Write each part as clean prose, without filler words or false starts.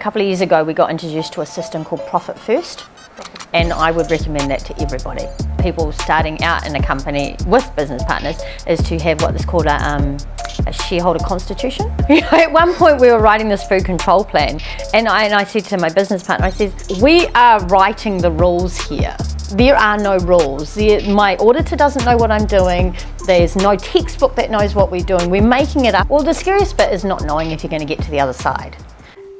A couple of years ago we got introduced to a system called Profit First, and I would recommend that to everybody. People starting out in a company with business partners is to have what is called a shareholder constitution. At one point we were writing this food control plan, and I said to my business partner, I said, we are writing the rules here. There are no rules. My auditor doesn't know what I'm doing. There's no textbook that knows what we're doing. We're making it up. Well, the scariest bit is not knowing if you're going to get to the other side.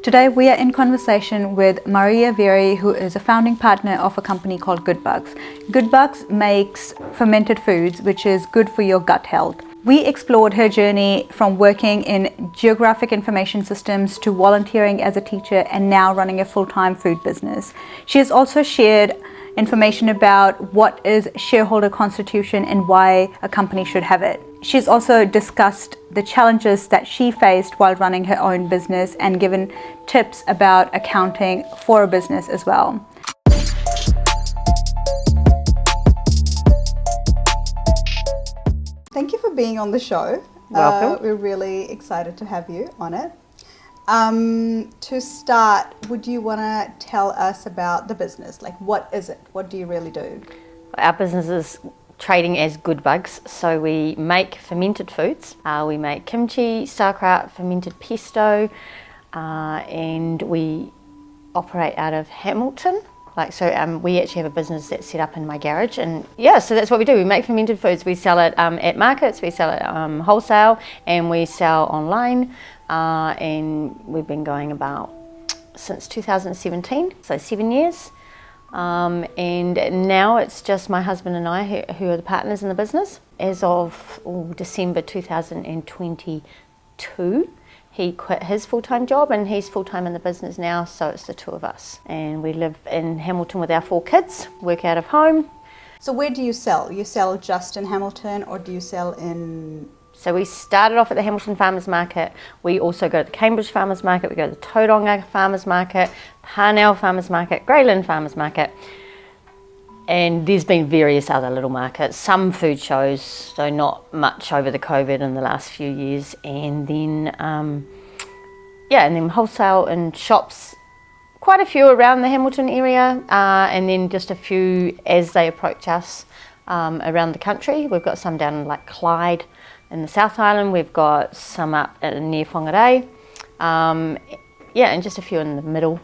Today we are in conversation with Marea Verry, who is a founding partner of a company called GoodBugs. GoodBugs makes fermented foods, which is good for your gut health. We explored her journey from working in Geographic Information Systems to volunteering as a teacher and now running a full-time food business. She has also shared information about what is shareholder constitution and why a company should have it. She's also discussed the challenges that she faced while running her own business and given tips about accounting for a business as well. Thank you for being on the show. Welcome. We're really excited to have you on it. To start, would you want to tell us about the business? Like, what is it? What do you really do? Our business is trading as GoodBugs, so we make fermented foods. We make kimchi, sauerkraut, fermented pesto, and we operate out of Hamilton. We actually have a business that's set up in my garage, and so that's what we do. We make fermented foods. We sell it at markets, we sell it wholesale, and we sell online. And we've been going about since 2017, so 7 years. And now it's just my husband and I who are the partners in the business. As of December 2022, he quit his full-time job and he's full-time in the business now, so it's the two of us. And we live in Hamilton with our 4 kids, work out of home. So where do you sell? You sell just in Hamilton, or do you sell in... So we started off at the Hamilton Farmers Market. We also go to the Cambridge Farmers Market, we go to the Tauranga Farmers Market, Parnell Farmers Market, Greyland Farmers Market. And there's been various other little markets, some food shows, though not much over the COVID in the last few years. And then, and then wholesale and shops, quite a few around the Hamilton area, and then just a few as they approach us around the country. We've got some down in like Clyde in the South Island, we've got some up near Whangarei, and just a few in the middle,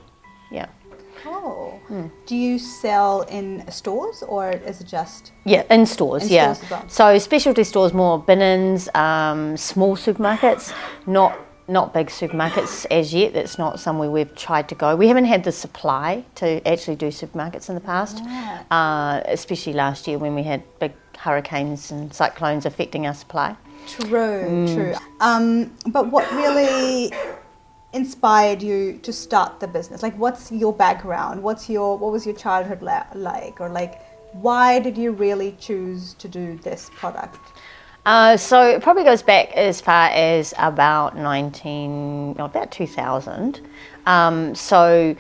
Oh. Do you sell in stores, or is it just... Yeah, in stores, stores as well? So specialty stores, more bin-ins, small supermarkets, not big supermarkets as yet. That's not somewhere we've tried to go. We haven't had the supply to actually do supermarkets in the past, especially last year when we had big hurricanes and cyclones affecting our supply. True. But what really inspired you to start the business? Like, what's your background? What was your childhood like? Or like, why did you really choose to do this product? So it probably goes back as far as about 2000. So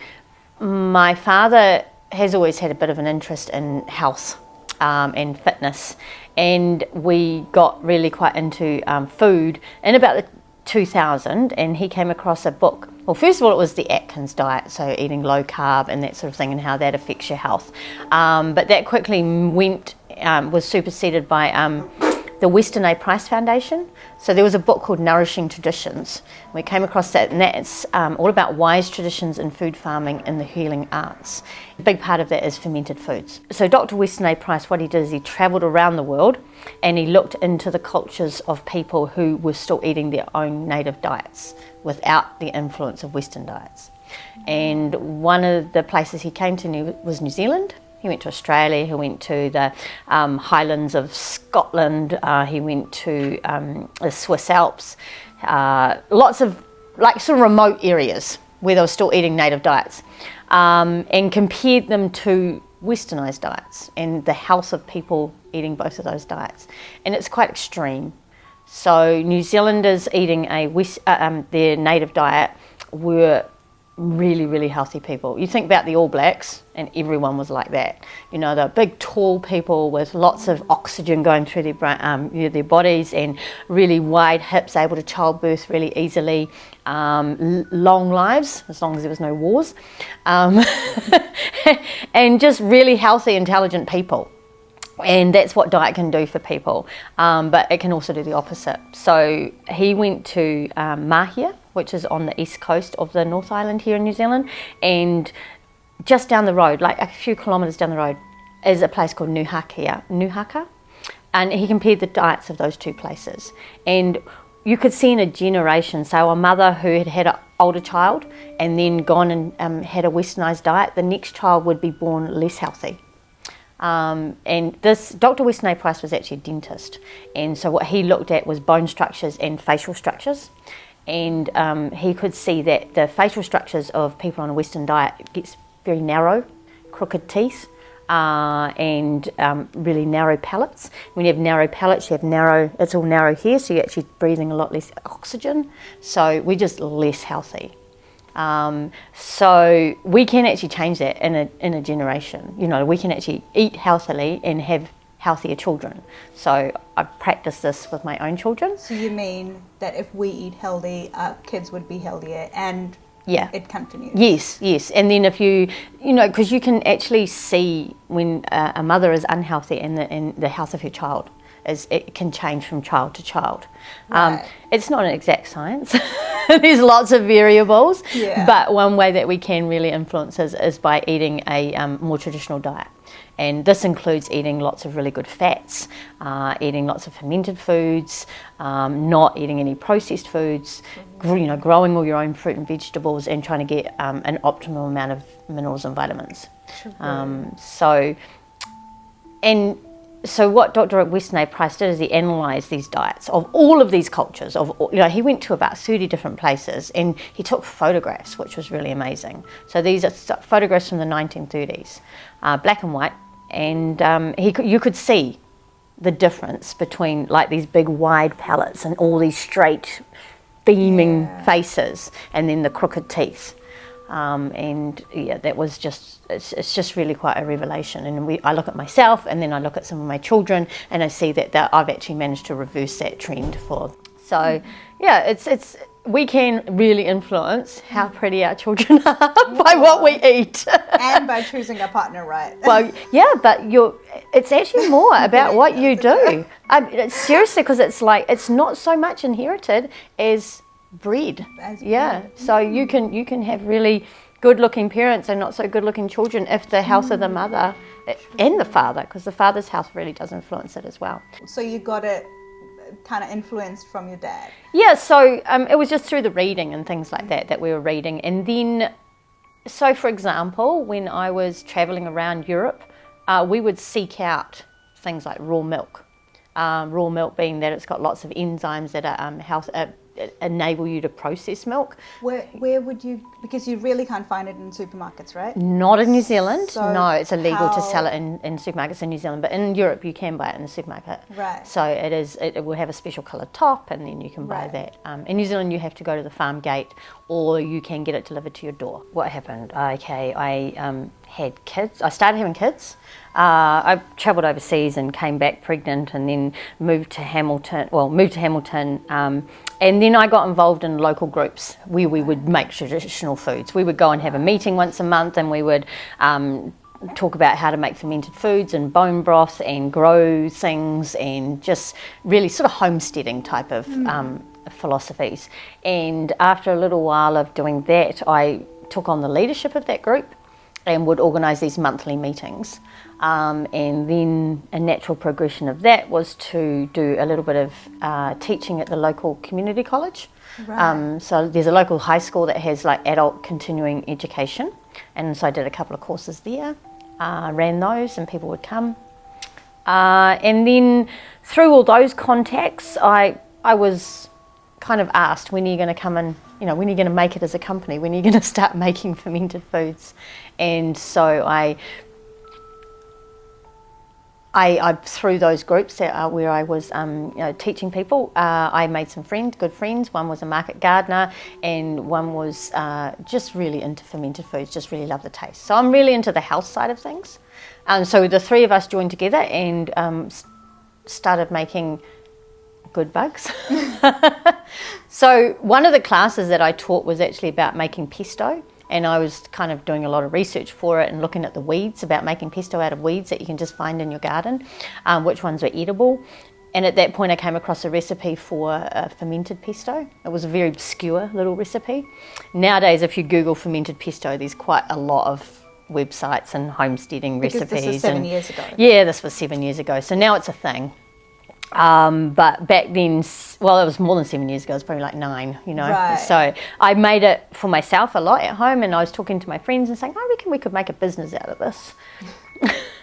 my father has always had a bit of an interest in health and fitness, and we got really quite into food in about the 2000, and he came across a book. Well, first of all, it was the Atkins diet, so eating low carb and that sort of thing, and how that affects your health. But that quickly was superseded by the Western A. Price Foundation. So there was a book called Nourishing Traditions. We came across that, and that's all about wise traditions in food farming and the healing arts. A big part of that is fermented foods. So Dr. Weston A. Price, what he did is he travelled around the world and he looked into the cultures of people who were still eating their own native diets without the influence of Western diets. And one of the places he came to was New Zealand. He went to Australia, he went to the Highlands of Scotland, he went to the Swiss Alps, lots of sort of remote areas where they were still eating native diets, and compared them to westernised diets and the health of people eating both of those diets. And it's quite extreme. So New Zealanders eating their native diet were really healthy people. You think about the All Blacks and everyone was like that. You know, they're big, tall people with lots of oxygen going through their bodies and really wide hips, able to childbirth really easily, long lives, as long as there was no wars, and just really healthy, intelligent people. And that's what diet can do for people, but it can also do the opposite. So he went to Mahia, which is on the east coast of the North Island here in New Zealand, and just down the road, like a few kilometres down the road, is a place called Nuhaka, and he compared the diets of those two places. And you could see in a generation, so a mother who had an older child and then gone and had a westernised diet, the next child would be born less healthy. And this Dr. Weston A. Price was actually a dentist, and so what he looked at was bone structures and facial structures, and he could see that the facial structures of people on a Western diet gets very narrow, crooked teeth, and really narrow palates. When you have narrow palates, you have narrow, it's all narrow here, so you're actually breathing a lot less oxygen, so we're just less healthy. So we can actually change that in a generation. You know, we can actually eat healthily and have healthier children. So I practice this with my own children. So you mean that if we eat healthy, our kids would be healthier, and it continues? Yes. And then if you know, because you can actually see when a mother is unhealthy and the health of her child. It can change from child to child. Right. It's not an exact science. There's lots of variables, but one way that we can really influence is by eating a more traditional diet. And this includes eating lots of really good fats, eating lots of fermented foods, not eating any processed foods, growing all your own fruit and vegetables, and trying to get an optimal amount of minerals and vitamins. So what Dr. Weston A. Price did is he analysed these diets of all of these cultures. He went to about 30 different places and he took photographs, which was really amazing. So these are photographs from the 1930s, black and white, and you could see the difference between like these big wide palates and all these straight, beaming faces, and then the crooked teeth. That was it's just really quite a revelation. And I look at myself, and then I look at some of my children, and I see that I've actually managed to reverse that trend for. So we can really influence how pretty our children are by what we eat. And by choosing a partner right. Well, yeah, but it's actually more about what you do. Seriously, because it's not so much inherited as bred. So you can have really good looking parents and not so good looking children if the health of the mother and the father, because the father's health really does influence it as well. So you got it kind of influenced from your dad? So it was just through the reading and things like that we were reading. And then, so for example, when I was traveling around Europe, we would seek out things like raw milk. Raw milk being that it's got lots of enzymes that are enable you to process milk. Where would you, because you really can't find it in supermarkets, right? Not in New Zealand. So no, it's illegal to sell it in supermarkets in New Zealand, but in Europe you can buy it in the supermarket. Right. So it will have a special coloured top, and then you can buy that. In New Zealand you have to go to the farm gate, or you can get it delivered to your door. What happened? Okay, I had kids. I started having kids. I travelled overseas and came back pregnant, and then moved to Hamilton. And then I got involved in local groups where we would make traditional foods. We would go and have a meeting once a month, and we would talk about how to make fermented foods and bone broth and grow things, and just really sort of homesteading type of philosophies. And after a little while of doing that, I took on the leadership of that group and would organise these monthly meetings. And then a natural progression of that was to do a little bit of teaching at the local community college. Right. So there's a local high school that has like adult continuing education, and so I did a couple of courses there, ran those, and people would come. And then through all those contacts, I was kind of asked, when are you going to come and, when are you going to make it as a company? When are you going to start making fermented foods? And so I I through those groups where I was teaching people, I made some good friends. One was a market gardener, and one was just really into fermented foods, just really love the taste. So I'm really into the health side of things. So the three of us joined together and started making GoodBugs. So one of the classes that I taught was actually about making pesto. And I was kind of doing a lot of research for it and looking at the weeds, about making pesto out of weeds that you can just find in your garden, which ones were edible. And at that point I came across a recipe for a fermented pesto. It was a very obscure little recipe. Nowadays, if you Google fermented pesto, there's quite a lot of websites and homesteading recipes. Because this was 7 years ago. Yeah, this was 7 years ago. So now it's a thing. But back then, well, it was more than 7 years ago, it was probably like 9, Right. So I made it for myself a lot at home, and I was talking to my friends and saying, I reckon we could make a business out of this.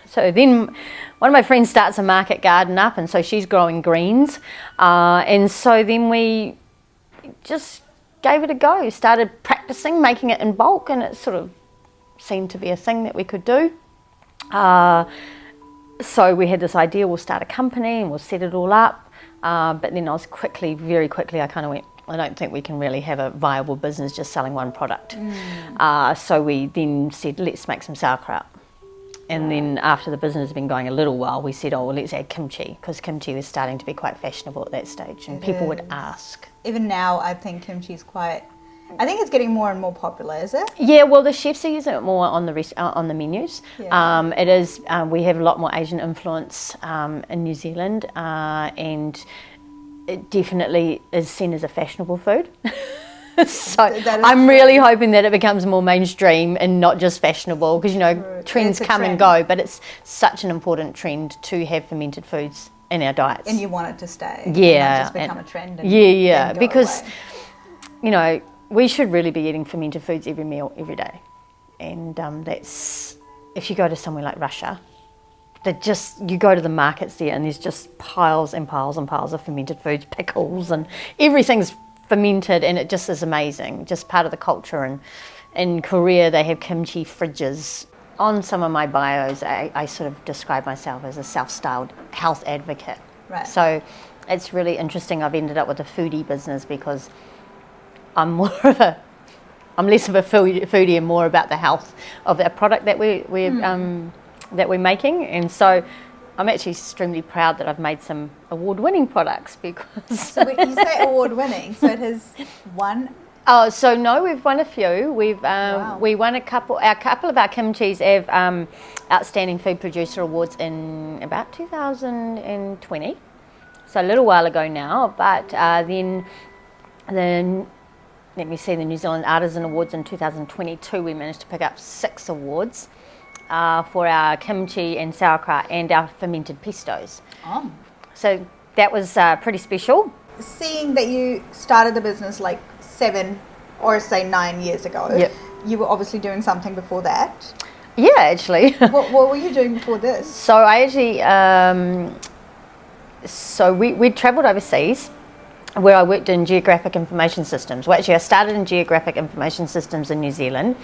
So then one of my friends starts a market garden up, and so she's growing greens, and so then we just gave it a go, started practicing making it in bulk, and it sort of seemed to be a thing that we could do. So we had this idea, we'll start a company and we'll set it all up. But then very quickly, I kind of went, I don't think we can really have a viable business just selling one product. So we then said, let's make some sauerkraut. And then after the business had been going a little while, we said, well, let's add kimchi, because kimchi was starting to be quite fashionable at that stage. And people would ask. Even now, I think kimchi is I think it's getting more and more popular, is it? Yeah, well, the chefs are using it more on the menus. Yeah. It is. We have a lot more Asian influence in New Zealand, and it definitely is seen as a fashionable food. So I'm really hoping that it becomes more mainstream and not just fashionable, because trends come and go, but it's such an important trend to have fermented foods in our diets. And you want it to stay. Yeah, not just become a trend. And because away. We should really be eating fermented foods every meal, every day. And that's, if you go to somewhere like Russia, you go to the markets there and there's just piles and piles and piles of fermented foods, pickles, and everything's fermented, and it just is amazing, just part of the culture. And in Korea, they have kimchi fridges. On some of my bios, I sort of describe myself as a self-styled health advocate. Right. So it's really interesting. I've ended up with a foodie business because I'm less of a foodie and more about the health of our product that we're making, and so I'm actually extremely proud that I've made some award-winning products, because. So you say award-winning, so it has won. Oh, so no, we've won a few. We won a couple of our kimchis have outstanding food producer awards in about 2020, so a little while ago now. But then let me see, the New Zealand Artisan Awards in 2022, we managed to pick up 6 awards for our kimchi and sauerkraut and our fermented pestos. Oh. So that was pretty special. Seeing that you started the business like 7 or say 9 years ago, Yep. You were obviously doing something before that. Yeah, actually. What were you doing before this? So I actually, we travelled overseas, where I worked in Geographic Information Systems. Well, actually, I started in Geographic Information Systems in New Zealand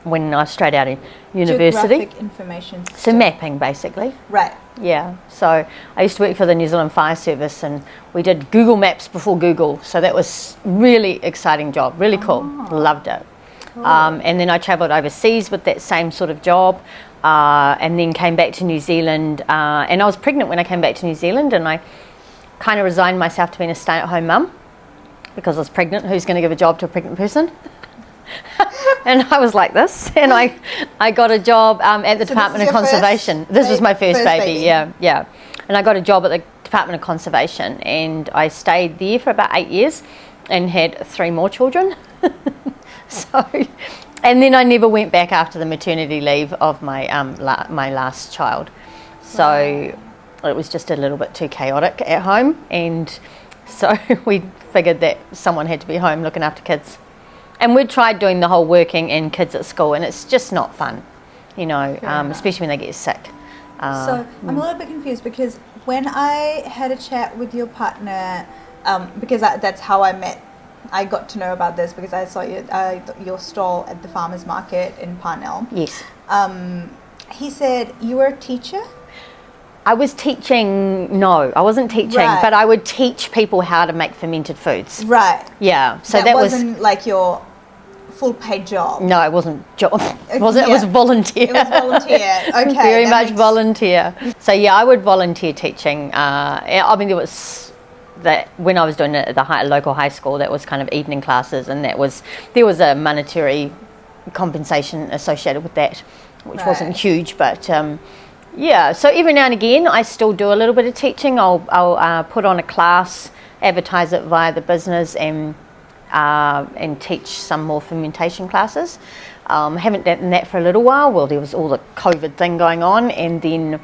when I was straight out of university. Geographic Information Systems. So mapping, basically. Right. Yeah. So I used to work for the New Zealand Fire Service, and we did Google Maps before Google. So that was really exciting job, really cool. Loved it. Cool. And then I travelled overseas with that same sort of job, and then came back to New Zealand. And I was pregnant when I came back to New Zealand, and I kind of resigned myself to being a stay-at-home mum, because I was pregnant. Who's going to give a job to a pregnant person? And I was like this, and I got a job at the Department of Conservation. This was my first baby. Yeah. And I got a job at the Department of Conservation, and I stayed there for about 8 years and had 3 more children. And then I never went back after the maternity leave of my my last child. So it was just a little bit too chaotic at home, and so we figured that someone had to be home looking after kids. And we'd tried doing the whole working and kids at school, and it's just not fun, especially when they get sick. So I'm a little bit confused, because when I had a chat with your partner, because that's how I got to know about this, because I saw your stall at the farmers market in Parnell. Yes. He said you were a teacher. I was teaching, no, I wasn't teaching, Right. but I would teach people how to make fermented foods. Right. Yeah, so that wasn't like your full paid job. No, it wasn't job. It was volunteer. It was volunteer. Okay. Very much volunteer. So yeah, I would volunteer teaching. I mean, there was that when I was doing it at the local high school, that was kind of evening classes, and there was a monetary compensation associated with that, which wasn't huge, but yeah. So every now and again, I still do a little bit of teaching. I'll put on a class, advertise it via the business, and teach some more fermentation classes. Haven't done that for a little while. Well, there was all the COVID thing going on, and then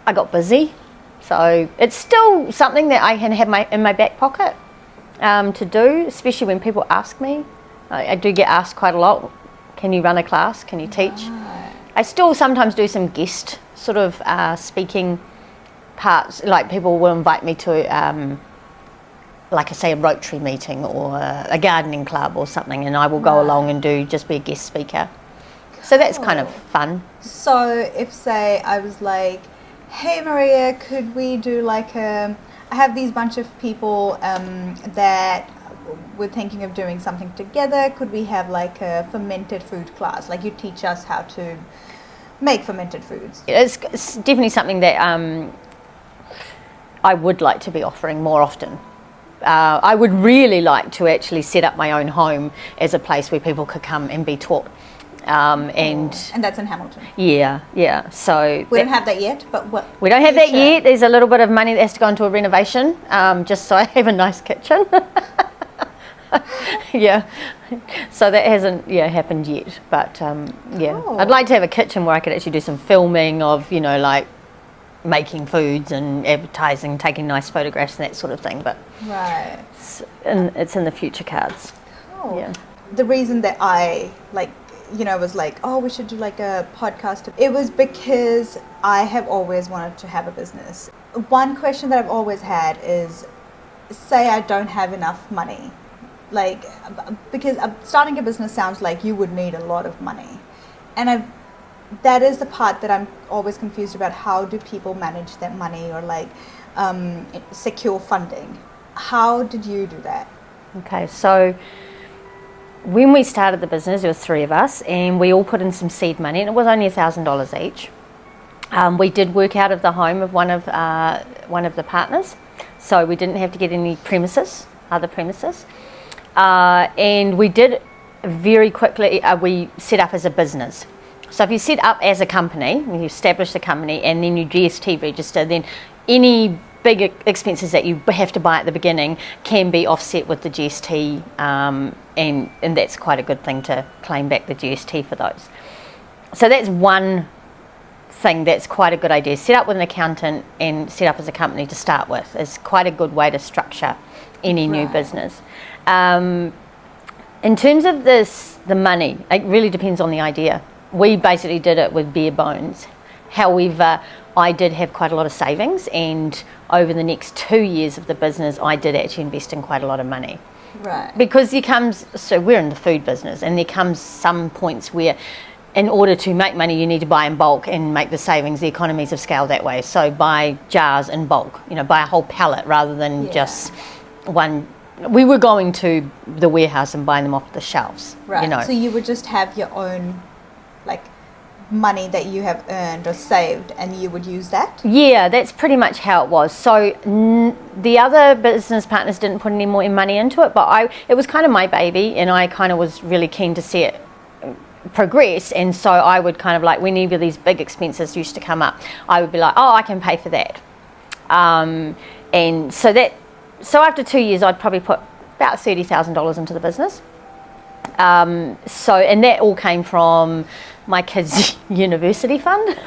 I got busy. So it's still something that I can have in my back pocket to do, especially when people ask me. I do get asked quite a lot, can you run a class, can you teach? Right. I still sometimes do some guest sort of speaking parts, like people will invite me to like I say, a Rotary meeting or a gardening club or something, and I will go along and just be a guest speaker. Cool. So that's kind of fun. So if, say, I was like, hey Maria, could we do like I have these bunch of people that we're thinking of doing something together, could we have like a fermented food class? Like you teach us how to make fermented foods. It's definitely something that I would like to be offering more often. I would really like to actually set up my own home as a place where people could come and be taught. And that's in Hamilton. Yeah. So we don't have that yet, but we don't have that yet. There's a little bit of money that has to go into a renovation, just so I have a nice kitchen. Yeah. So that hasn't happened yet, but Cool. I'd like to have a kitchen where I could actually do some filming of like making foods and advertising, taking nice photographs and that sort of thing. But right, it's in the future cards. Cool. Yeah. The reason that I was like, oh, we should do like a podcast. It was because I have always wanted to have a business. One question that I've always had is, say I don't have enough money, because starting a business sounds like you would need a lot of money, and that is the part that I'm always confused about. How do people manage that money or secure funding? How did you do that? Okay, so when we started the business, there was 3 of us, and we all put in some seed money, and it was only $1,000 each. We did work out of the home of one of the partners, so we didn't have to get any other premises, and we did very quickly. We set up as a business. So if you set up as a company, when you establish the company and then you GST register, then any big expenses that you have to buy at the beginning can be offset with the GST, and that's quite a good thing to claim back the GST for those. So that's one thing that's quite a good idea. Set up with an accountant and set up as a company to start with is quite a good way to structure any new business. In terms of the money, it really depends on the idea. We basically did it with bare bones. However, I did have quite a lot of savings, and over the next 2 years of the business, I did actually invest in quite a lot of money. Right. Because so we're in the food business, and there comes some points where in order to make money, you need to buy in bulk and make the savings, the economies of scale that way. So buy jars in bulk, buy a whole pallet rather than just one. We were going to the warehouse and buying them off the shelves. Right. So you would just have your own money that you have earned or saved, and you would use that? Yeah, that's pretty much how it was. So the other business partners didn't put any more money into it, but it was kind of my baby, and I kind of was really keen to see it progress, and so I would kind of whenever these big expenses used to come up, I would be like, oh, I can pay for that. And so after 2 years, I'd probably put about $30,000 into the business. And that all came from my kids' university fund.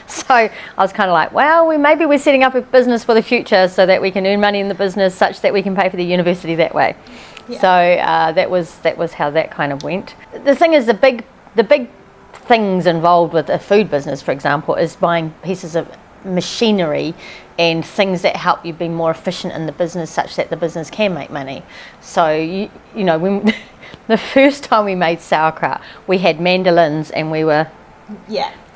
So I was kind of like, well, maybe we're setting up a business for the future so that we can earn money in the business such that we can pay for the university that way. Yeah. So that was how that kind of went. The thing is, the big things involved with a food business, for example, is buying pieces of machinery and things that help you be more efficient in the business such that the business can make money. So when the first time we made sauerkraut, we had mandolins, and we were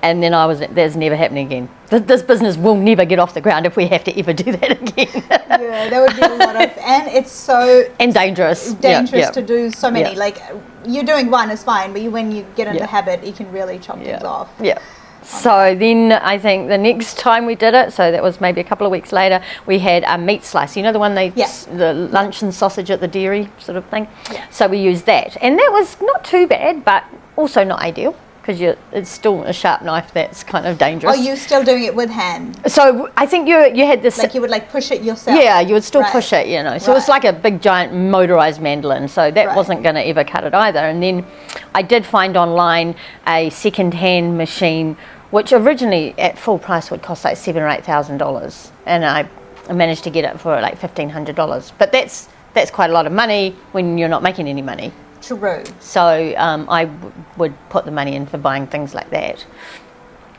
And then that's never happening again. This business will never get off the ground if we have to ever do that again. Yeah, that would be a lot of, and it's so and dangerous to do so many. Like you're doing one is fine, but when you get in the habit, you can really chop things off. Yeah. So then I think the next time we did it, so that was maybe a couple of weeks later, we had a meat slice. You know the one the luncheon sausage at the dairy sort of thing? Yeah. So we used that. And that was not too bad, but also not ideal, because it's still a sharp knife that's kind of dangerous. Oh, you're still doing it with hand? So I think you had this... Like you would like push it yourself? Yeah, you would still push it, you know. So it's like a big giant motorised mandolin. So that wasn't going to ever cut it either. And then I did find online a second-hand machine, which originally at full price would cost like $7,000 or $8,000, and I managed to get it for like $1,500. But that's quite a lot of money when you're not making any money. True. So I would put the money in for buying things like that.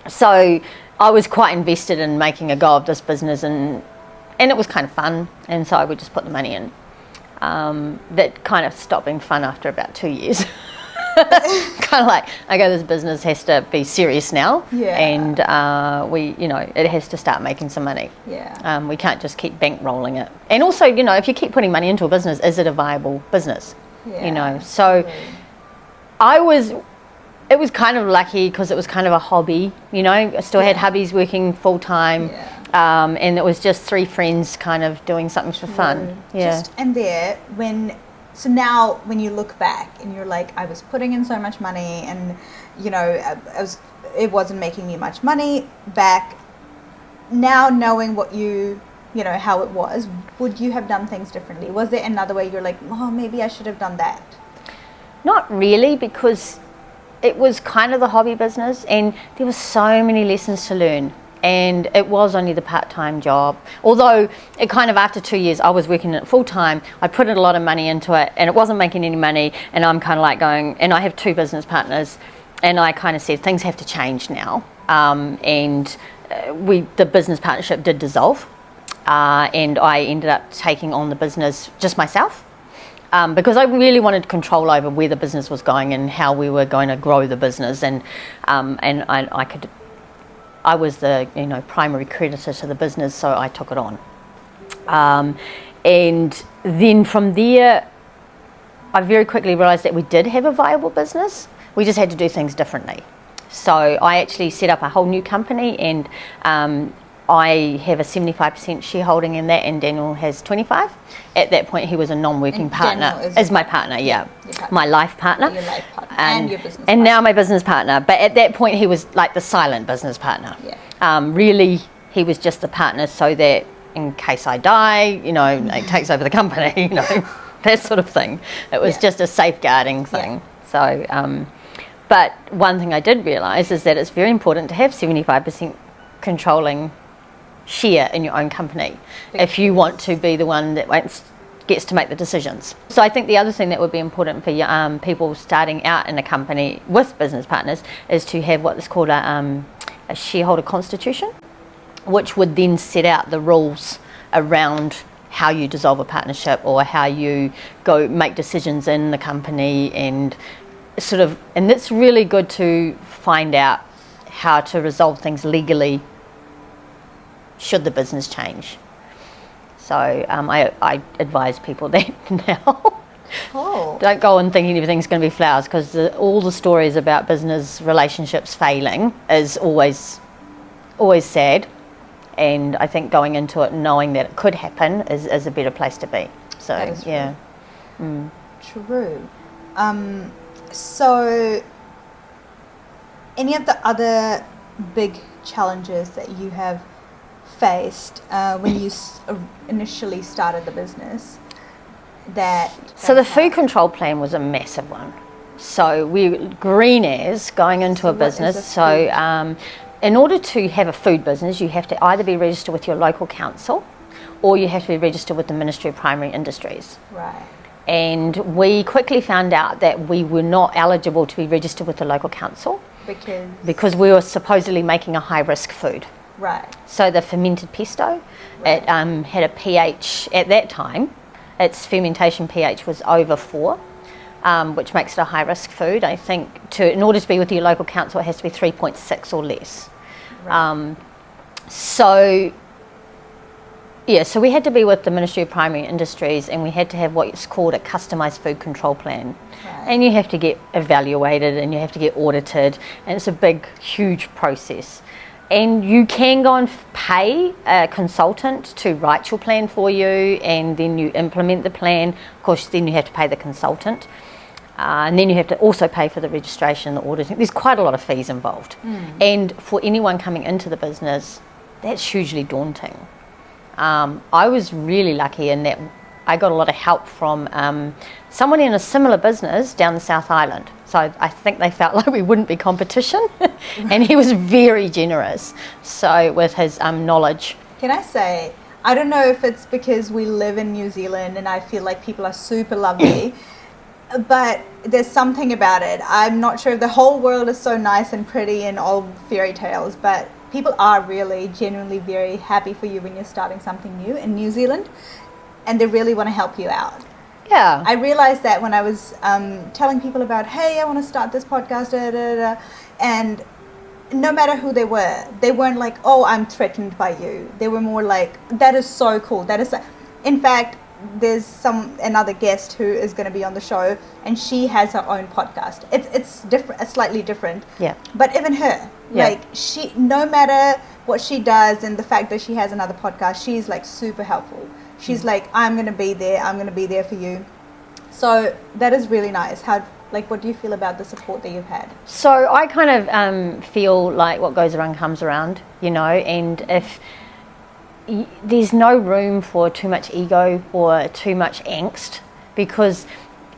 So I was quite invested in making a go of this business, and it was kind of fun, and so I would just put the money in. That kind of stopped being fun after about 2 years. Kind of like, okay, this business has to be serious now, and it has to start making some money. Yeah. We can't just keep bankrolling it. And also, you know, if you keep putting money into a business, is it a viable business? Yeah. You know, so it was kind of lucky because it was kind of a hobby, you know. I still had hubbies working full time, and it was just three friends kind of doing something for fun. Yeah. So now when you look back and you're like, I was putting in so much money, and you know, it wasn't making me much money back. Now knowing what you know how it was, would you have done things differently? Was there another way you're like, oh, maybe I should have done that? Not really, because it was kind of the hobby business, and there were so many lessons to learn. And it was only the part-time job, although it kind of, after 2 years I was working it full-time. I put in a lot of money into it and it wasn't making any money, and I'm kind of like going, and I have two business partners, and I kind of said things have to change now, the business partnership did dissolve, and I ended up taking on the business just myself, because I really wanted control over where the business was going and how we were going to grow the business, and I was the primary creditor to the business, so I took it on. And then from there, I very quickly realised that we did have a viable business. We just had to do things differently. So I actually set up a whole new company, and I have a 75% shareholding in that, and Daniel has 25%. At that point, he was a non-working partner. Is my partner, my life partner. Your life partner and your business partner. And now my business partner. But at that point, he was like the silent business partner. Yeah. Really, he was just the partner so that in case I die, he takes over the company, that sort of thing. It was just a safeguarding thing. Yeah. So, but one thing I did realise is that it's very important to have 75% controlling share in your own company if you want to be the one that gets to make the decisions. So I think the other thing that would be important for people starting out in a company with business partners is to have what is called a shareholder constitution, which would then set out the rules around how you dissolve a partnership or how you go make decisions in the company, and it's really good to find out how to resolve things legally should the business change. So I advise people that now. Don't go in thinking everything's going to be flowers, because all the stories about business relationships failing is always sad, and I think going into it knowing that it could happen is a better place to be. So yeah. True. So any of the other big challenges that you have faced when you initially started the business? So the food control plan was a massive one. So we green as going into a business. So in order to have a food business, you have to either be registered with your local council, or you have to be registered with the Ministry of Primary Industries. Right. And we quickly found out that we were not eligible to be registered with the local council because we were supposedly making a high risk food. Right. So the fermented pesto, it had a pH at that time. Its fermentation pH was over 4, which makes it a high-risk food. I think in order to be with your local council, it has to be 3.6 or less. Right. So we had to be with the Ministry of Primary Industries, and we had to have what's called a customised food control plan. Right. And you have to get evaluated and you have to get audited, and it's a big, huge process. And you can go and pay a consultant to write your plan for you, and then you implement the plan. Of course, then you have to pay the consultant. And then you have to also pay for the registration, the auditing. There's quite a lot of fees involved. And for anyone coming into the business, that's hugely daunting. I was really lucky in that I got a lot of help from someone in a similar business down the South Island. So I think they felt like we wouldn't be competition. And he was very generous, so with his knowledge. Can I say, I don't know if it's because we live in New Zealand and I feel like people are super lovely, but there's something about it. I'm not sure if the whole world is so nice and pretty and all fairy tales, but people are really genuinely very happy for you when you're starting something new in New Zealand, and they really want to help you out. Yeah. I realized that when I was telling people about, hey, I want to start this podcast, and no matter who they weren't like, oh, I'm threatened by you. They were more like, that is so cool. That is, in fact, there's another guest who is going to be on the show, and she has her own podcast. It's different, it's slightly different. Yeah. But even her, like she, no matter what she does, and the fact that she has another podcast, she's like super helpful. She's like, I'm going to be there. I'm going to be there for you. So that is really nice. What do you feel about the support that you've had? So I kind of feel like what goes around comes around, and if there's no room for too much ego or too much angst, because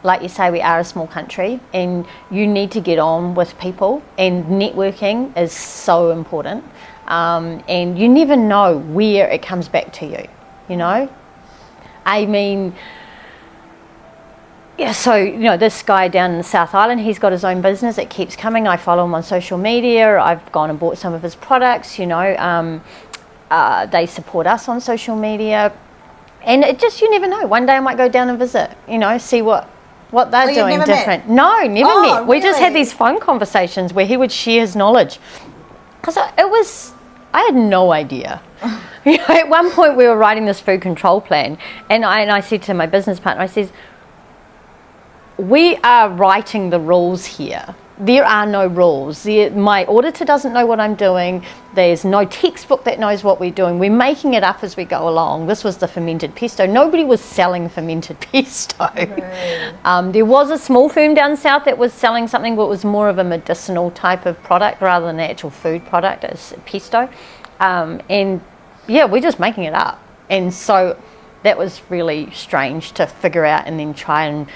like you say, we are a small country and you need to get on with people, and networking is so important, and you never know where it comes back to you, I mean, yeah, so, this guy down in the South Island, he's got his own business. It keeps coming. I follow him on social media. I've gone and bought some of his products, they support us on social media. And it just, you never know. One day I might go down and visit, see what they're doing different. Met? No, never met. We just had really? these phone conversations where he would share his knowledge. Because I had no idea. At one point we were writing this food control plan, and I said to my business partner, I said, we are writing the rules here. There are no rules. My auditor doesn't know what I'm doing. There's no textbook that knows what we're doing. We're making it up as we go along. This was the fermented pesto. Nobody was selling fermented pesto. Right. There was a small firm down south that was selling something, but it was more of a medicinal type of product rather than an actual food product as pesto. And yeah, we're just making it up. And so that was really strange to figure out and then try and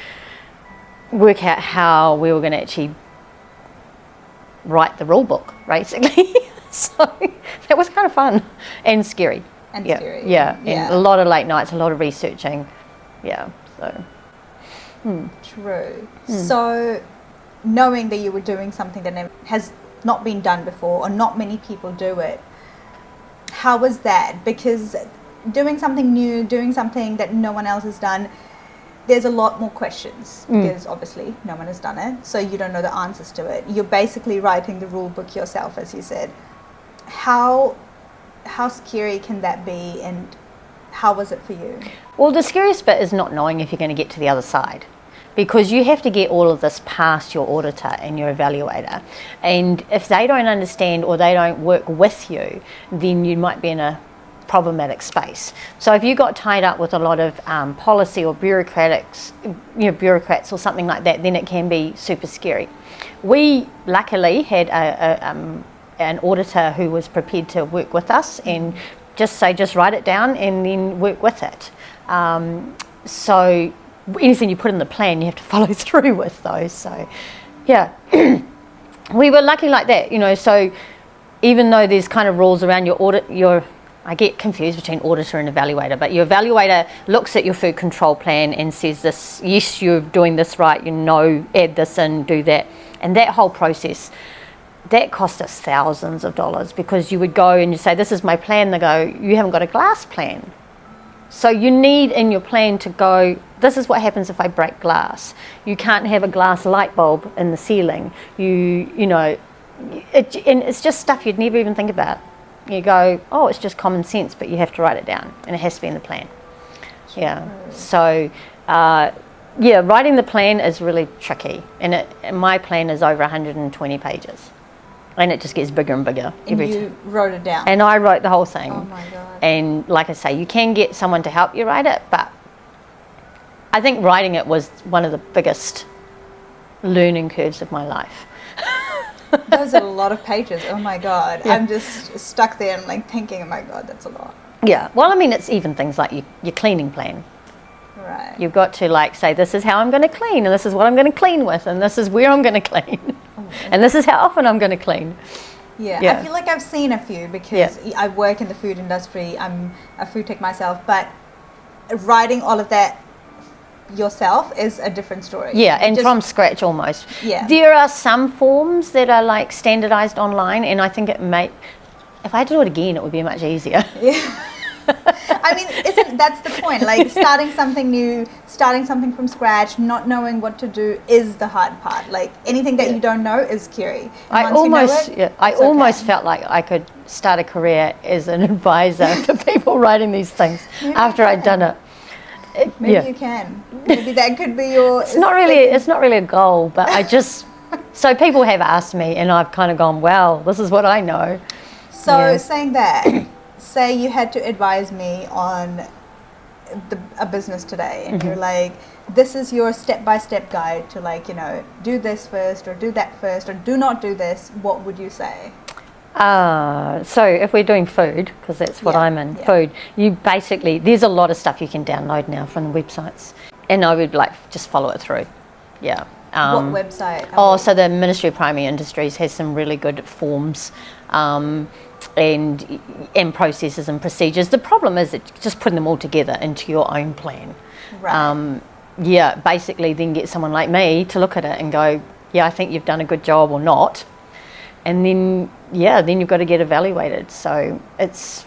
work out how we were going to actually write the rule book, basically. So that was kind of fun and scary. And scary. Yeah, and a lot of late nights, a lot of researching. Yeah, so. True. So knowing that you were doing something that has not been done before, or not many people do it, how was that? Because doing something new, doing something that no one else has done, there's a lot more questions, because obviously no one has done it, so you don't know the answers to it. You're basically writing the rule book yourself, as you said. How scary can that be, and how was it for you? Well, the scariest bit is not knowing if you're going to get to the other side, because you have to get all of this past your auditor and your evaluator, and if they don't understand or they don't work with you, then you might be in a problematic space. So if you got tied up with a lot of policy or bureaucrats or something like that, then it can be super scary. We luckily had an auditor who was prepared to work with us and just write it down and then work with it. So anything you put in the plan, you have to follow through with those. So yeah, we were lucky like that, so even though there's kind of rules around your audit, I get confused between auditor and evaluator, but your evaluator looks at your food control plan and says this, yes, you're doing this right, add this in, do that. And that whole process, that cost us thousands of dollars, because you would go and you say, this is my plan. They go, you haven't got a glass plan. So you need in your plan to go, this is what happens if I break glass. You can't have a glass light bulb in the ceiling. You know, and it's just stuff you'd never even think about. You go, oh, it's just common sense, but you have to write it down, and it has to be in the plan. Sure. Yeah. So, yeah, writing the plan is really tricky, and my plan is over 120 pages, and it just gets bigger and bigger every time. And you wrote it down. And I wrote the whole thing. Oh my God. And like I say, you can get someone to help you write it, but I think writing it was one of the biggest learning curves of my life. Those are a lot of pages. Oh my God. Yeah. I'm just stuck there and like thinking, oh my God, that's a lot. Yeah. Well, I mean, it's even things like your cleaning plan. Right. You've got to like say, this is how I'm going to clean, and this is what I'm going to clean with, and this is where I'm going to clean, and this is how often I'm going to clean. Yeah. Yeah. I feel like I've seen a few because I work in the food industry. I'm a food tech myself, but writing all of that yourself is a different story. Yeah, and from scratch almost. Yeah. There are some forms that are like standardized online, and I think if I had to do it again, it would be much easier. Yeah. I mean, that's the point. Like starting something new, starting something from scratch, not knowing what to do is the hard part. Like anything that you don't know is scary. I almost felt like I could start a career as an advisor to people writing these things after I'd done it. Maybe you can. Maybe that could be your. It's not really a goal, but I just so people have asked me, and I've kind of gone, well, this is what I know. So saying that, say you had to advise me on a business today, and you're like, this is your step-by-step guide to like, you know, do this first or do that first or do not do this. What would you say? So if we're doing food, because that's what I'm in, food, you basically, there's a lot of stuff you can download now from the websites, and I would like just follow it through. Yeah. What website? So the Ministry of Primary Industries has some really good forms and processes and procedures. The problem is just putting them all together into your own plan. Right. Basically then get someone like me to look at it and go, yeah, I think you've done a good job or not. And then you've got to get evaluated. So it's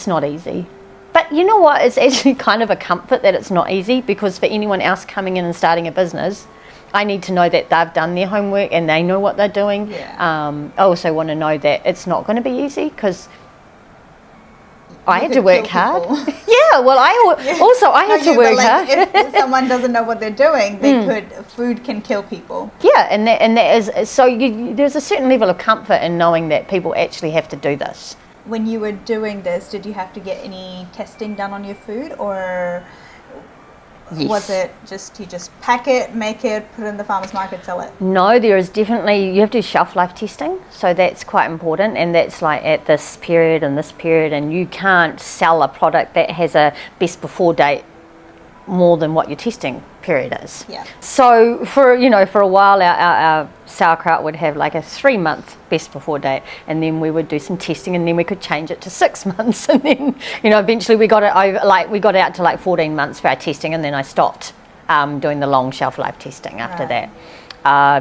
not easy. But you know what? It's actually kind of a comfort that it's not easy, because for anyone else coming in and starting a business, I need to know that they've done their homework and they know what they're doing. Yeah. I also want to know that it's not going to be easy, because I had to work hard. Yeah, well, I had to work hard. If someone doesn't know what they're doing, food can kill people. Yeah, and that is so. There's a certain level of comfort in knowing that people actually have to do this. When you were doing this, did you have to get any testing done on your food, or was it you just pack it, make it, put it in the farmer's market, sell it? No, there is definitely, you have to do shelf life testing, so that's quite important, and that's like at this period and this period, and you can't sell a product that has a best before date more than what your testing period is. Yeah. So for a while our sauerkraut would have like a 3-month best before date, and then we would do some testing, and then we could change it to 6 months, and then eventually we got it out to like 14 months for our testing, and then I stopped doing the long shelf life testing after that,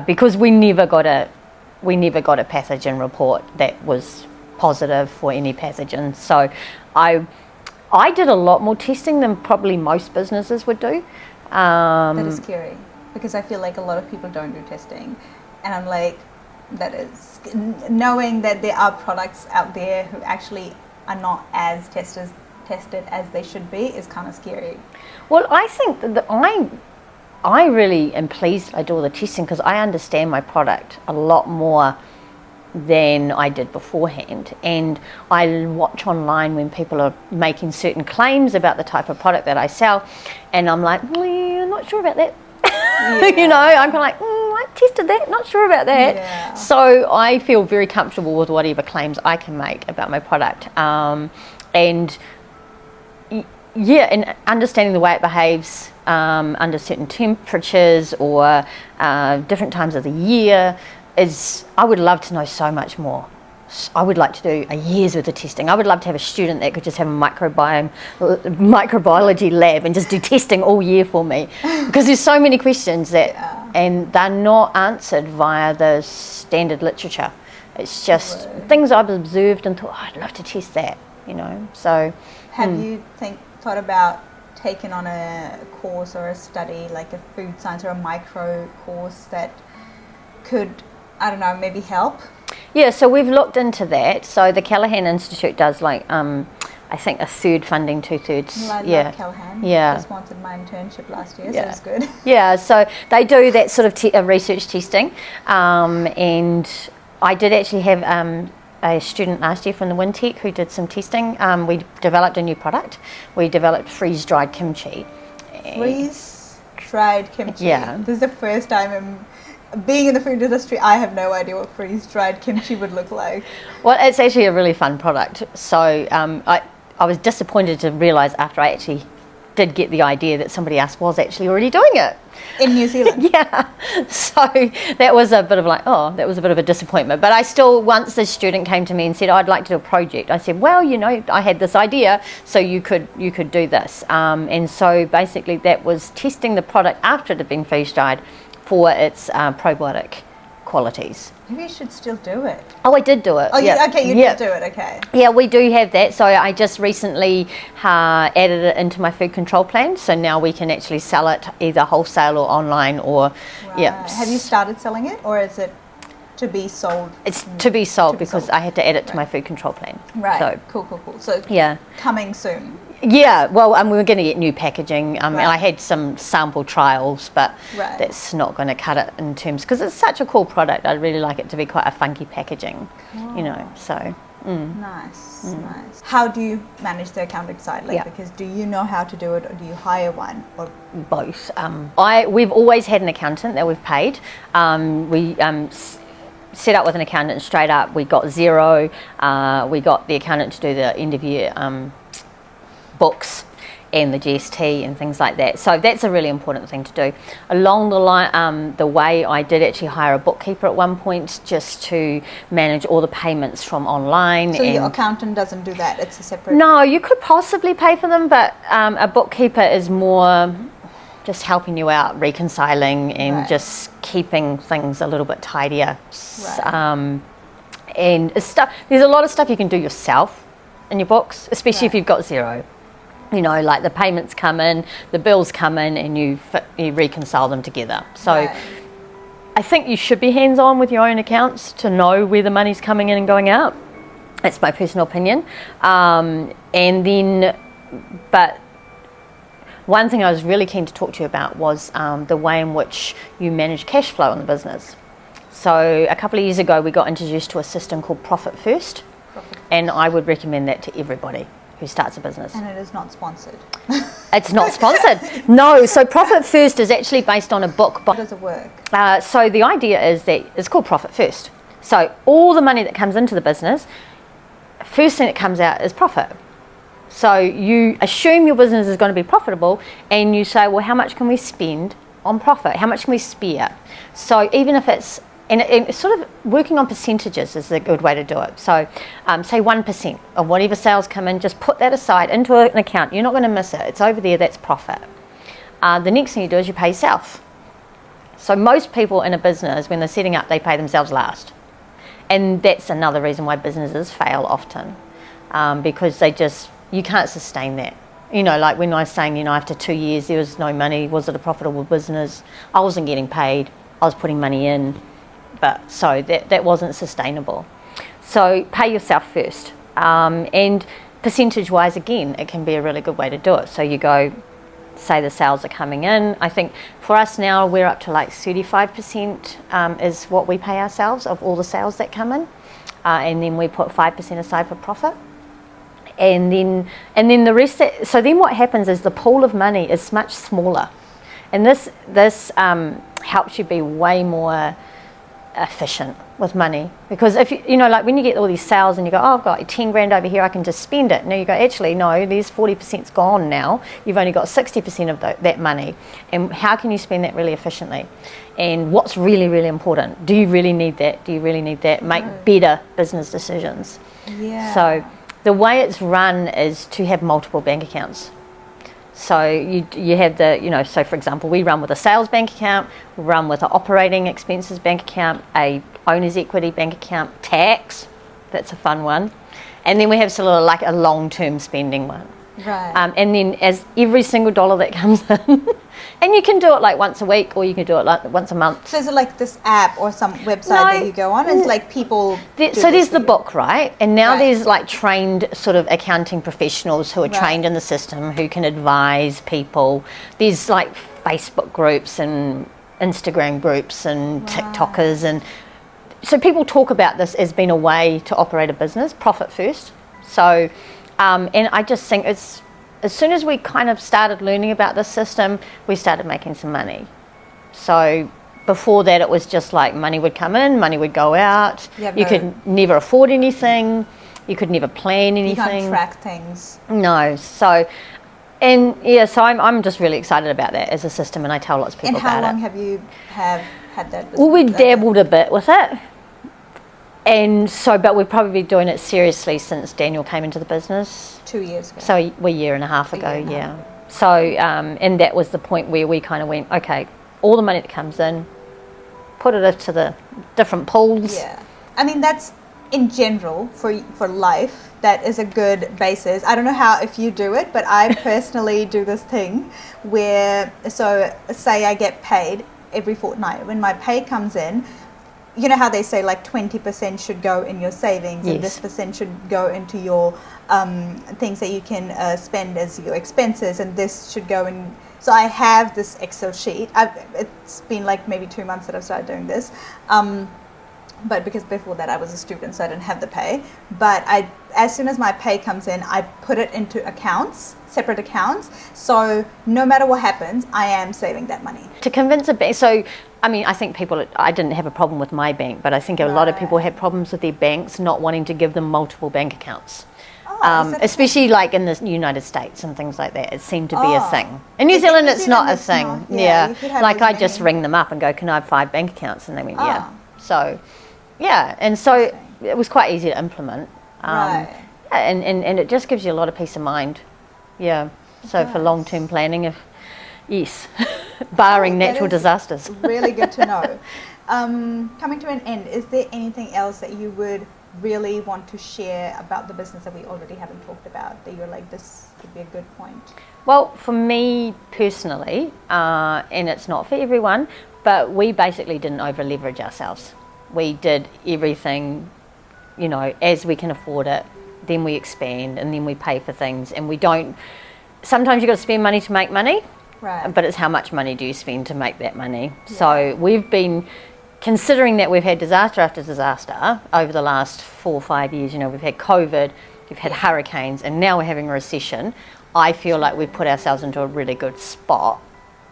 because we never got a pathogen report that was positive for any pathogen. So I did a lot more testing than probably most businesses would do. That is scary, because I feel like a lot of people don't do testing, and I'm like, that is knowing that there are products out there who actually are not as tested as they should be is kind of scary. Well, I think that I really am pleased I do all the testing, because I understand my product a lot more than I did beforehand, and I watch online when people are making certain claims about the type of product that I sell, and I'm like, I'm not sure about that. I'm kind of like, I tested that, not sure about that. Yeah. So I feel very comfortable with whatever claims I can make about my product, and understanding the way it behaves under certain temperatures or different times of the year. I would love to know so much more. I would like to do a year's worth of testing. I would love to have a student that could just have a microbiology lab and just do testing all year for me, because there's so many questions and they're not answered via the standard literature. It's just things I've observed and thought, I'd love to test that, So have you thought about taken on a course or a study, like a food science or a micro course that could, I don't know, maybe help? Yeah, so we've looked into that. So the Callaghan Institute does like, I think a third funding, 2/3. Well, I yeah. love Callaghan. Yeah. They sponsored my internship last year, so Yeah. it's good. Yeah, so they do that sort of research testing. And I did actually have a student last year from the WinTech who did some testing. We developed a new product. We developed freeze-dried kimchi. Freeze-dried kimchi. Yeah. This is the first time being in the food industry, I have no idea what freeze-dried kimchi would look like. Well, it's actually a really fun product. So I was disappointed to realise after I actually did get the idea that somebody else was actually already doing it. In New Zealand? Yeah. So that was a bit of like, that was a bit of a disappointment. But I still, once the student came to me and said, I'd like to do a project, I said, well, I had this idea, so you could do this. And so basically that was testing the product after it had been freeze-dried for its probiotic qualities. Maybe you should still do it. Oh, I did do it. Oh, yeah. you did do it, okay. Yeah, we do have that. So I just recently added it into my food control plan. So now we can actually sell it either wholesale or online or, yeah. Have you started selling it, or is it to be sold? It's to be sold because I had to add it to my food control plan. Right, So, cool. So yeah. coming soon. Yeah, well, we were going to get new packaging. And Right. I had some sample trials, but Right. that's not going to cut it in terms, because it's such a cool product. I'd really like it to be quite a funky packaging, so. Nice. How do you manage the accounting side? Yeah. Because do you know how to do it, or do you hire one? Or Both. We've always had an accountant that we've paid. We set up with an accountant straight up. We got Xero. We got the accountant to do the end of year books and the GST and things like that. So that's a really important thing to do. Along the line, the way I did actually hire a bookkeeper at one point just to manage all the payments from online. so your accountant doesn't do that? It's a separate. No, you could possibly pay for them, but a bookkeeper is more just helping you out, reconciling and Right. just keeping things a little bit tidier. Right. And there's a lot of stuff you can do yourself in your books, especially if Right. you've got Xero. Like the payments come in, the bills come in, and you reconcile them together. So Right. I think you should be hands-on with your own accounts to know where the money's coming in and going out. That's my personal opinion. But one thing I was really keen to talk to you about was the way in which you manage cash flow in the business. So a couple of years ago, we got introduced to a system called Profit First, and I would recommend that to everybody who starts a business. And it is not sponsored. It's not sponsored. No, so Profit First is actually based on a book. How does it work? So the idea is that it's called Profit First. So all the money that comes into the business, first thing that comes out is profit. So you assume your business is going to be profitable, and you say, well, how much can we spend on profit? How much can we spare? So even if it's, and it's sort of working on percentages is a good way to do it. So say 1% of whatever sales come in, just put that aside into an account. You're not going to miss it. It's over there, that's profit. The next thing you do is you pay yourself. So most people in a business, when they're setting up, they pay themselves last. And that's another reason why businesses fail often, because you can't sustain that. Like when I was saying, after 2 years there was no money, was it a profitable business? I wasn't getting paid, I was putting money in, but so that wasn't sustainable. So pay yourself first. And percentage-wise, again, it can be a really good way to do it. So you go, say the sales are coming in. I think for us now, we're up to like 35% is what we pay ourselves of all the sales that come in. And then we put 5% aside for profit. And then the rest, so then what happens is the pool of money is much smaller. And this helps you be way more efficient with money, because if like when you get all these sales and you go, oh, I've got 10 grand over here, I can just spend it. Now you go, actually no, there's 40%'s gone now. You've only got 60% of that money, and how can you spend that really efficiently? And what's really, really important? Do you really need that? Do you really need that? Make better business decisions. Yeah. So the way it's run is to have multiple bank accounts. So you have so for example, we run with a sales bank account, we run with an operating expenses bank account, a owner's equity bank account, tax, that's a fun one. And then we have sort of like a long-term spending one. Right. And then as every single dollar that comes in, and you can do it like once a week or you can do it like once a month. So is it like this app or some website that you go on? It's like people. So there's the book, right? And now Right. there's like trained sort of accounting professionals who are trained in the system who can advise people. There's like Facebook groups and Instagram groups and TikTokers, and so people talk about this as being a way to operate a business, profit first. So, and I just think it's, as soon as we kind of started learning about this system, we started making some money. So before that, it was just like money would come in, money would go out. You could never afford anything. You could never plan anything. You can't track things. No. So, and yeah, so I'm just really excited about that as a system, and I tell lots of people about it. And how long have you had that business? Well, we dabbled a bit with it. And so, but we've probably been doing it seriously since Daniel came into the business. 2 years ago. So a year and a half ago, yeah. So, and that was the point where we kind of went, okay, all the money that comes in, put it into the different pools. Yeah. I mean, that's in general for life, that is a good basis. I don't know how if you do it, but I personally do this thing where, so say I get paid every fortnight. When my pay comes in, you know how they say like 20% should go in your savings and this percent should go into your things that you can spend as your expenses, and this should go in. So I have this Excel sheet. It's been like maybe 2 months that I've started doing this. But because before that I was a student, so I didn't have the pay. But as soon as my pay comes in, I put it into accounts, separate accounts. So no matter what happens, I am saving that money. To convince a bank, so I mean, I think people, I didn't have a problem with my bank, but I think a lot of people had problems with their banks not wanting to give them multiple bank accounts. Especially like in the United States and things like that, it seemed to be a thing. In New Zealand, it's not a thing. Like I just ring them up and go, can I have 5 bank accounts? And they went, yeah. So, yeah, and so it was quite easy to implement. And it just gives you a lot of peace of mind. Yeah. So for long-term planning, yes, barring natural disasters. Really good to know. Coming to an end, is there anything else that you would really want to share about the business that we already haven't talked about, that you're like, this could be a good point? Well, for me personally, and it's not for everyone, but we basically didn't over leverage ourselves. We did everything, you know, as we can afford it, then we expand, and then we pay for things, and we don't, sometimes you've got to spend money to make money, but it's how much money do you spend to make that money. So we've been, considering that we've had disaster after disaster over the last 4 or 5 years, you know, we've had COVID, we've had hurricanes, and now we're having a recession. I feel like we've put ourselves into a really good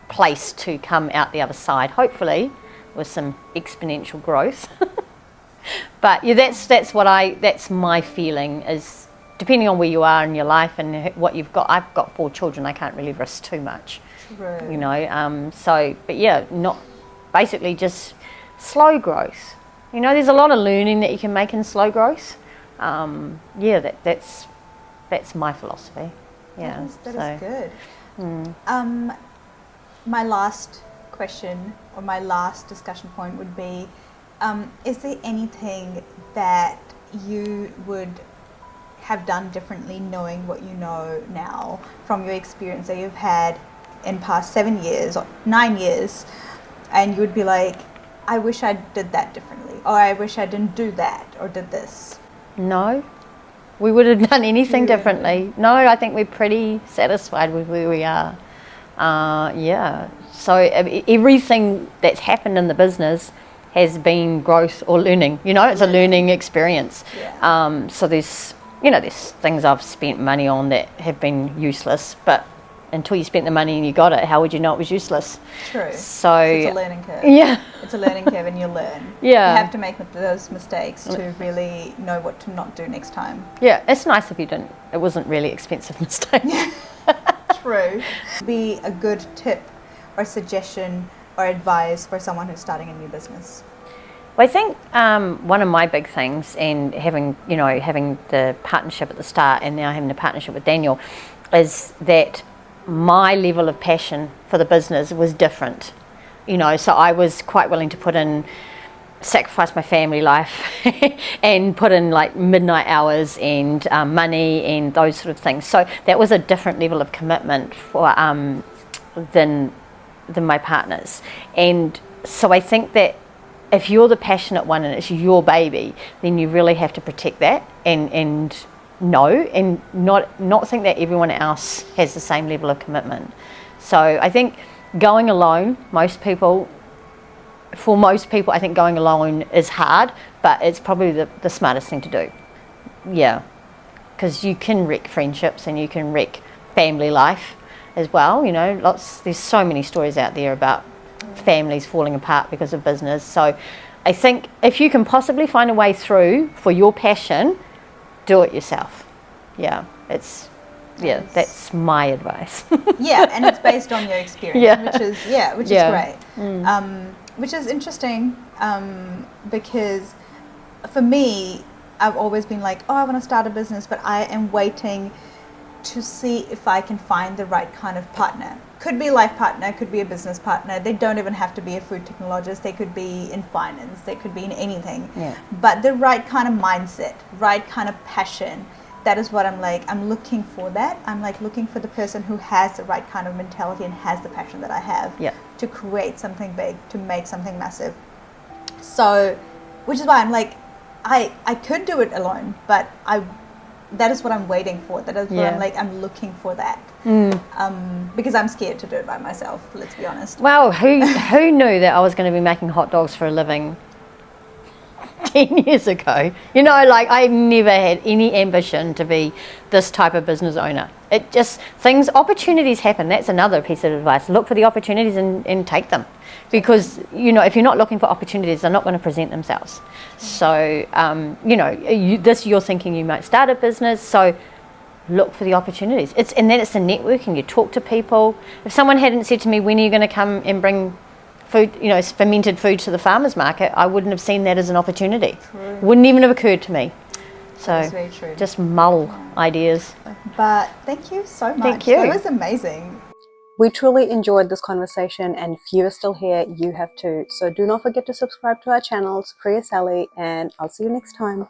place to come out the other side, hopefully, with some exponential growth. But yeah, that's my feeling, is depending on where you are in your life and what you've got. I've got 4 children, I can't really risk too much. You know, so, but yeah, not, basically just slow growth. You know, there's a lot of learning that you can make in slow growth. Yeah, that's my philosophy. Yeah, that is good. My last question, or my last discussion point would be, is there anything that you would have done differently, knowing what you know now from your experience that you've had in past 7 years or 9 years, and you would be like, I wish I did that differently, or I wish I didn't do that or did this? No, we would have done anything differently. No, I think we're pretty satisfied with where we are. Yeah, so everything that's happened in the business has been growth or learning. You know, it's a learning experience. So there's, you know, there's things I've spent money on that have been useless, but until you spent the money and you got it, how would you know it was useless? True. So it's a learning curve. Yeah. It's a learning curve, and you learn. Yeah. You have to make those mistakes to really know what to not do next time. Yeah, it's nice if you didn't. It wasn't really expensive mistake. True. Be a good tip or suggestion or advice for someone who's starting a new business? Well, I think one of my big things, and having the partnership at the start and now having the partnership with Daniel, is that my level of passion for the business was different. You know, so I was quite willing to put in sacrifice my family life and put in like midnight hours and money and those sort of things. So that was a different level of commitment for than my partners. And so I think that if you're the passionate one and it's your baby, then you really have to protect that and know and not think that everyone else has the same level of commitment. So I think going alone, for most people, I think going alone is hard, but it's probably the smartest thing to do. Yeah, because you can wreck friendships and you can wreck family life as well. You know, there's so many stories out there about families falling apart because of business. So I think if you can possibly find a way through for your passion, do it yourself. Yeah, that's my advice. Yeah, and it's based on your experience, which is great. Which is interesting, because for me, I've always been like, oh, I want to start a business, but I am waiting to see if I can find the right kind of partner. Could be a life partner, could be a business partner. They don't even have to be a food technologist. They could be in finance. They could be in anything. Yeah. But the right kind of mindset, right kind of passion. That is what I'm looking for that. I'm like looking for the person who has the right kind of mentality and has the passion that I have to create something big, to make something massive. So, which is why I'm like, I could do it alone, but that is what I'm waiting for. That is what I'm looking for that. Because I'm scared to do it by myself, let's be honest. Well, who knew that I was going to be making hot dogs for a living 10 years ago? You know, like I never had any ambition to be this type of business owner. It just, opportunities happen. That's another piece of advice. Look for the opportunities and take them. Because, you know, if you're not looking for opportunities, they're not going to present themselves. So, you know, you're thinking you might start a business, so look for the opportunities. And then it's the networking. You talk to people. If someone hadn't said to me, when are you going to come and bring food, you know, fermented food to the farmers market, I wouldn't have seen that as an opportunity. True. Wouldn't even have occurred to me. So that's very true. Just mull ideas. But thank you so much. Thank you. That was amazing. We truly enjoyed this conversation, and if you are still here, you have too. So do not forget to subscribe to our channel, Supriya Sally, and I'll see you next time.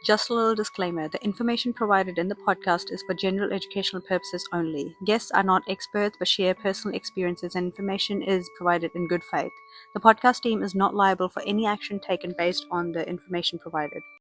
Just a little disclaimer, the information provided in the podcast is for general educational purposes only. Guests are not experts but share personal experiences, and information is provided in good faith. The podcast team is not liable for any action taken based on the information provided.